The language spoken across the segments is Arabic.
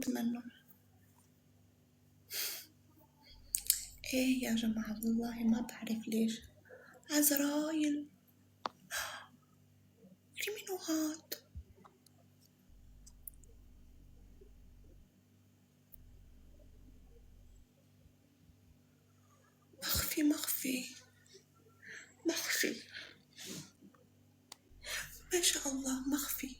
منه. ايه يا جماعة والله ما بعرف ليش عزرايل منو هاد؟ مخفي مخفي مخفي ما شاء الله، مخفي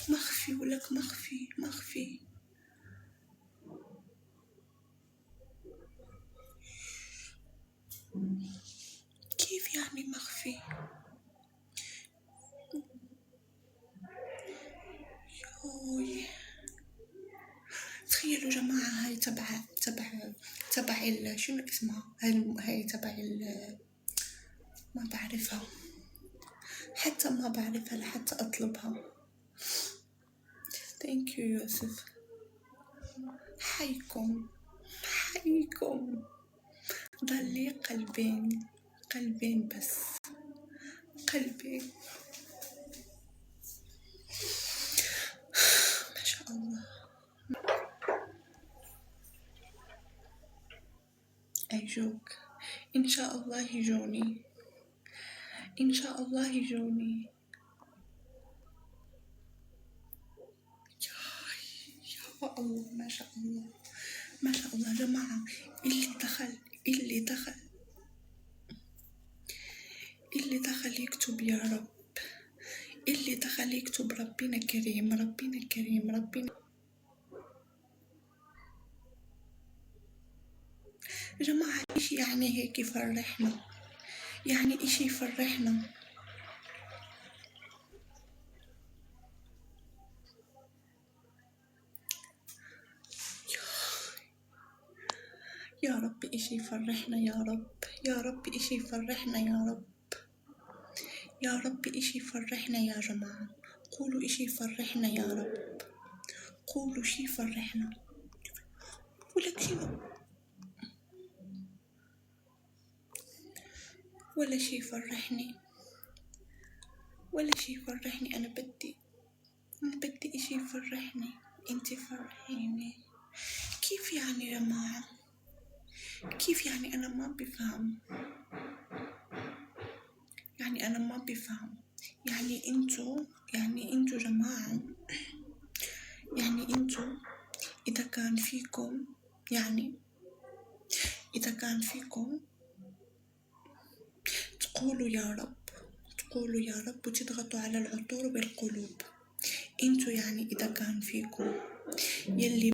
مخفي ولك مخفي مخفي. كيف يعني مخفي؟ يوي تخيلوا جماعة، هاي تبع شنو اسمها هاي تبع ما بعرفها، حتى ما بعرفها لحتى أطلبها. ثانك يو يوسف. حيكم حيكم. ضلي قلبين بس، قلبين. ما شاء الله. أرجوك إن شاء الله يجوني، إن شاء الله يجوني. يا الله ما شاء الله ما شاء الله جماعة. اللي دخل يكتب يا رب، اللي دخل يكتب ربنا كريم ربنا كريم ربنا. يا جماعة إشي يعني هيك يفرحنا، يعني إشي يفرحنا. يا رب إشي يفرحنا يا رب، يا رب إشي يفرحنا يا رب، يا رب إشي يفرحنا يا جماعة. قولوا إشي يفرحنا يا رب، قولوا شي يفرحنا. ولك شنو؟ ولا شي يفرحني، ولا شي يفرحني. أنا بدي إشي يفرحني. انتي فرحيني. كيف يعني يا جماعة؟ كيف يعني؟ أنا ما بفهم، يعني أنا ما بفهم. يعني انتو جماعة، يعني انتو إذا كان فيكم، يعني إذا كان فيكم تقولوا يا رب، تقولوا يا رب وتضغطوا على العطور بالقلوب. انتو يعني إذا كان فيكم يلي